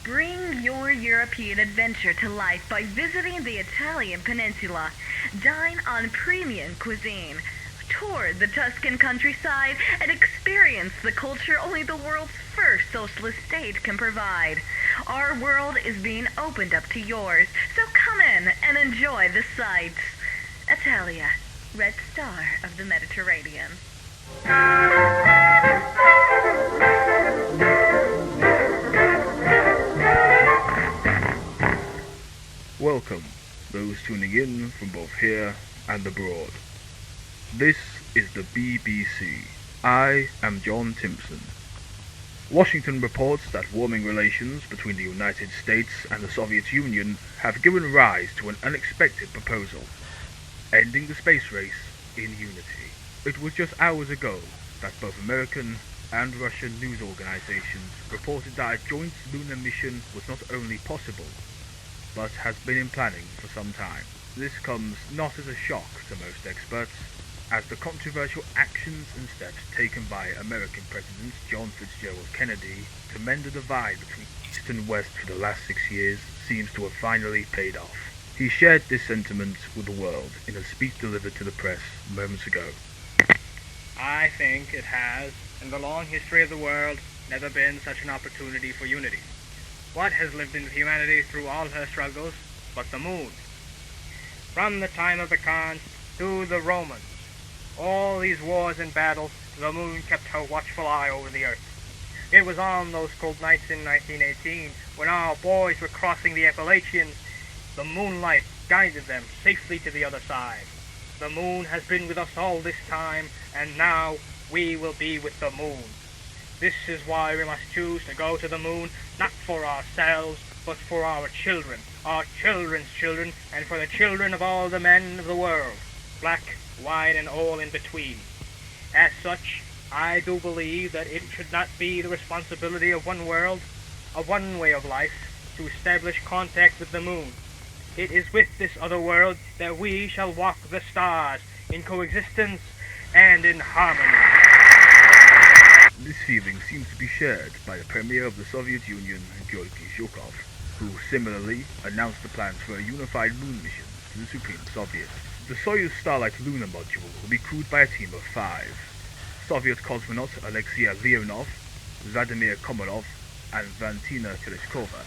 Bring your European adventure to life by visiting the Italian peninsula. Dine on premium cuisine. Tour the Tuscan countryside and experience the culture only the world's first socialist state can provide. Our world is being opened up to yours, so come in and enjoy the sights. Italia, Red Star of the Mediterranean. Welcome, those tuning in from both here and abroad. This is the BBC. I am John Timpson. Washington reports that warming relations between the United States and the Soviet Union have given rise to an unexpected proposal, ending the space race in unity. It was just hours ago that both American and Russian news organizations reported that a joint lunar mission was not only possible, but has been in planning for some time. This comes not as a shock to most experts, as the controversial actions and steps taken by American President John Fitzgerald Kennedy to mend the divide between East and West for the last 6 years seems to have finally paid off. He shared this sentiment with the world in a speech delivered to the press moments ago. I think it has, in the long history of the world, never been such an opportunity for unity. What has lived in humanity through all her struggles but the moon? From the time of the Khans to the Romans, all these wars and battles, the moon kept her watchful eye over the earth. It was on those cold nights in 1918, when our boys were crossing the Appalachians, the moonlight guided them safely to the other side. The moon has been with us all this time, and now we will be with the moon. This is why we must choose to go to the moon, not for ourselves, but for our children, our children's children, and for the children of all the men of the world, black, white, and all in between. As such, I do believe that it should not be the responsibility of one world, of one way of life, to establish contact with the moon. It is with this other world that we shall walk the stars in coexistence and in harmony. This feeling seems to be shared by the Premier of the Soviet Union, Georgy Zhukov, who similarly announced the plans for a unified moon mission to the Supreme Soviet. The Souyz-Starlight lunar module will be crewed by a team of 5. Soviet cosmonauts Alexei Leonov, Vladimir Komarov, and Valentina Tereshkova,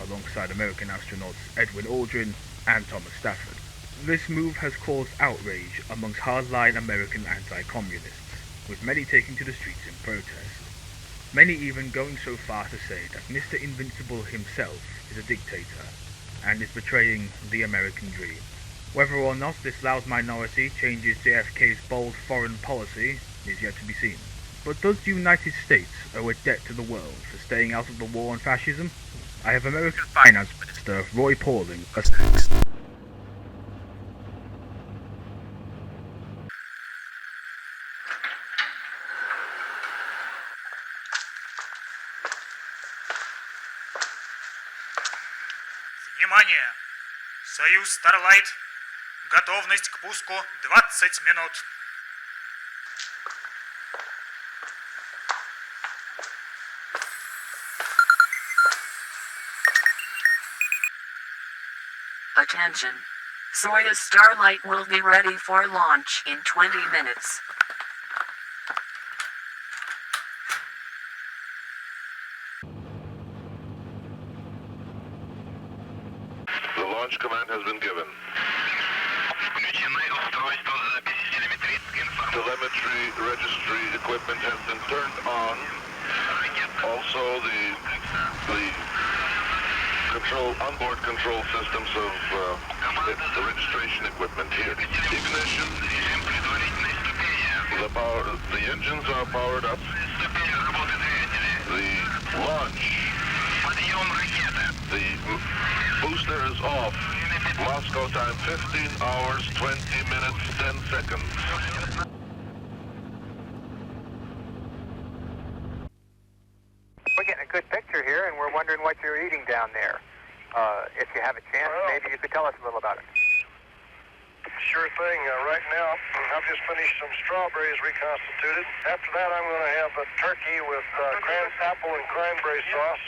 alongside American astronauts Edwin Aldrin and Thomas Stafford. This move has caused outrage amongst hardline American anti-communists, with many taking to the streets in protest. Many even going so far to say that Mr. Invincible himself is a dictator and is betraying the American dream. Whether or not this loud minority changes JFK's bold foreign policy is yet to be seen. But does the United States owe a debt to the world for staying out of the war on fascism? I have American Finance Minister Roy Pauling as next. Внимание! Союз-Starlight. Готовность к пуску 20 минут. Attention. Souyz-Starlight will be ready for launch in 20 minutes. The launch command has been given. Telemetry registry equipment has been turned on. Also the onboard control systems of the registration equipment here. Ignition. The engines are powered up. The launch. The booster is off. Moscow time 15 hours, 20 minutes, 10 seconds. We're getting a good picture here, and we're wondering what you're eating down there. If you have a chance, maybe you could tell us a little about it. Sure thing. Right now, I've just finished some strawberries reconstituted. After that, I'm going to have a turkey with apple and cranberry sauce.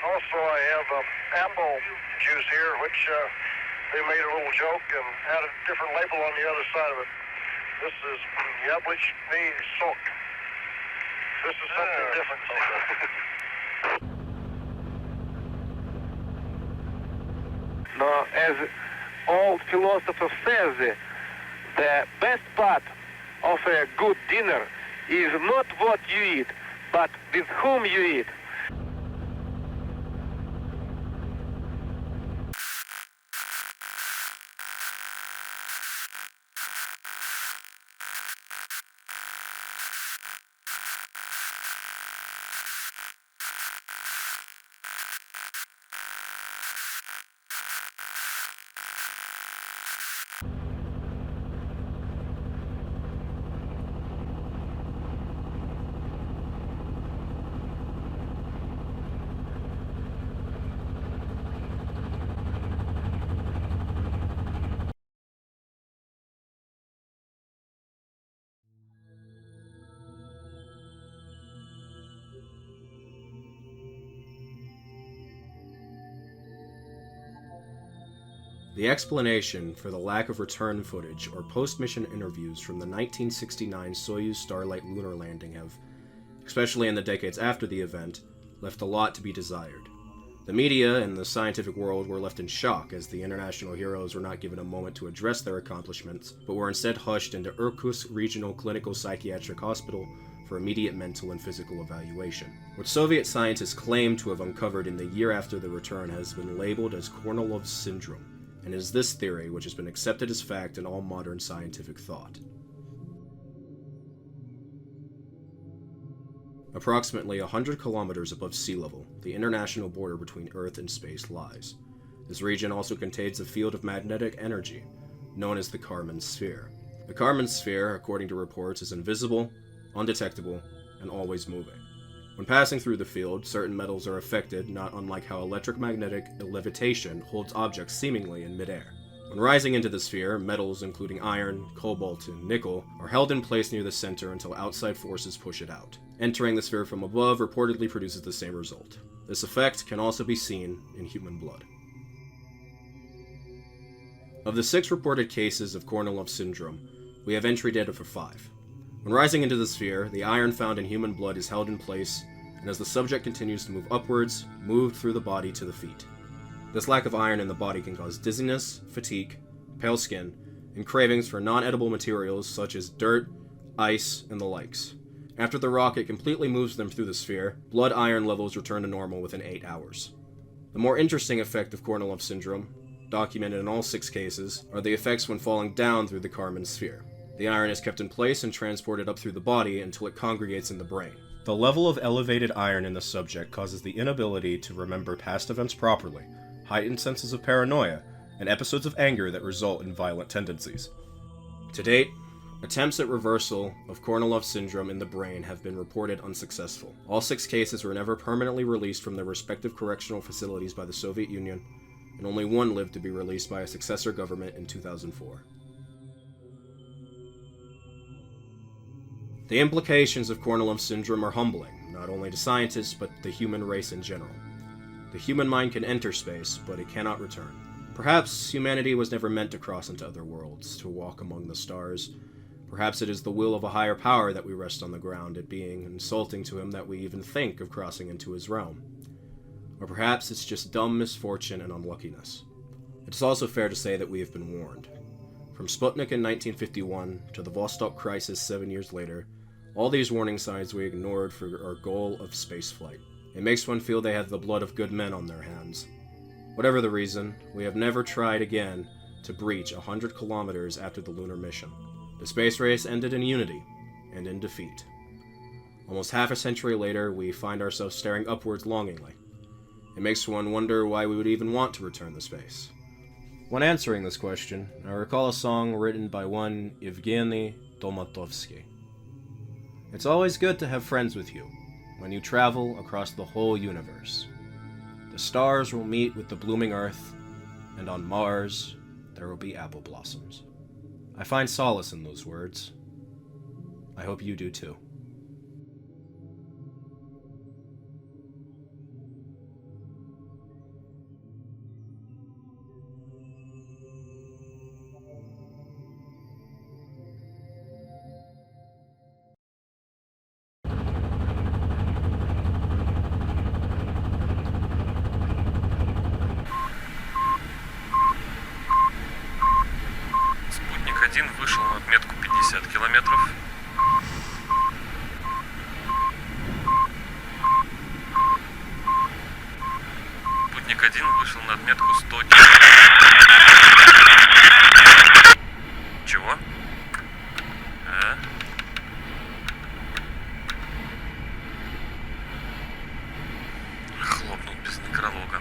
Also, I have apple juice here, which they made a little joke and had a different label on the other side of it. This is яблочный сок. This is something different. Now, as old philosopher says, the best part of a good dinner is not what you eat, but with whom you eat. The explanation for the lack of return footage or post-mission interviews from the 1969 Souyz-Starlight lunar landing have, especially in the decades after the event, left a lot to be desired. The media and the scientific world were left in shock as the international heroes were not given a moment to address their accomplishments, but were instead hushed into Irkutsk Regional Clinical Psychiatric Hospital for immediate mental and physical evaluation. What Soviet scientists claim to have uncovered in the year after the return has been labeled as Kornilov Syndrome, and it is this theory which has been accepted as fact in all modern scientific thought. Approximately 100 kilometers above sea level, the international border between Earth and space lies. This region also contains a field of magnetic energy, known as the Kármán sphere. The Kármán sphere, according to reports, is invisible, undetectable, and always moving. When passing through the field, certain metals are affected, not unlike how electromagnetic levitation holds objects seemingly in midair. When rising into the sphere, metals including iron, cobalt, and nickel are held in place near the center until outside forces push it out. Entering the sphere from above reportedly produces the same result. This effect can also be seen in human blood. Of the 6 reported cases of Kornilov syndrome, we have entry data for 5. When rising into the sphere, the iron found in human blood is held in place, and as the subject continues to move upwards, moved through the body to the feet. This lack of iron in the body can cause dizziness, fatigue, pale skin, and cravings for non-edible materials such as dirt, ice, and the likes. After the rocket completely moves them through the sphere, blood iron levels return to normal within 8 hours. The more interesting effect of Kornilov syndrome, documented in all 6 cases, are the effects when falling down through the Kármán sphere. The iron is kept in place and transported up through the body until it congregates in the brain. The level of elevated iron in the subject causes the inability to remember past events properly, heightened senses of paranoia, and episodes of anger that result in violent tendencies. To date, attempts at reversal of Kornilov syndrome in the brain have been reported unsuccessful. All 6 cases were never permanently released from their respective correctional facilities by the Soviet Union, and only one lived to be released by a successor government in 2004. The implications of Kornilov syndrome are humbling, not only to scientists, but the human race in general. The human mind can enter space, but it cannot return. Perhaps humanity was never meant to cross into other worlds, to walk among the stars. Perhaps it is the will of a higher power that we rest on the ground, it being insulting to him that we even think of crossing into his realm. Or perhaps it's just dumb misfortune and unluckiness. It is also fair to say that we have been warned. From Sputnik in 1951 to the Vostok crisis 7 years later, all these warning signs we ignored for our goal of spaceflight. It makes one feel they have the blood of good men on their hands. Whatever the reason, we have never tried again to breach 100 kilometers after the lunar mission. The space race ended in unity and in defeat. Almost half a century later, we find ourselves staring upwards longingly. It makes one wonder why we would even want to return to space. When answering this question, I recall a song written by one Evgeny Dolmatovsky. It's always good to have friends with you when you travel across the whole universe. The stars will meet with the blooming earth, and on Mars there will be apple blossoms. I find solace in those words. I hope you do too. Спутник-1 вышел на отметку 100 Чего? А? Хлопнул без некролога.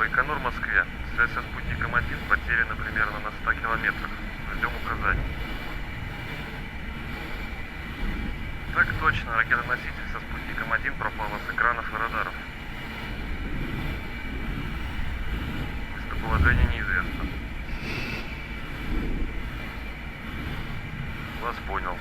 Байконур, Москве. Связь со спутником 1 потеряна примерно на 100 километрах. Ждем указаний. Так точно, ракета-носитель со спутником 1 пропала с экранов и радаров. Местоположение неизвестно. Вас понял.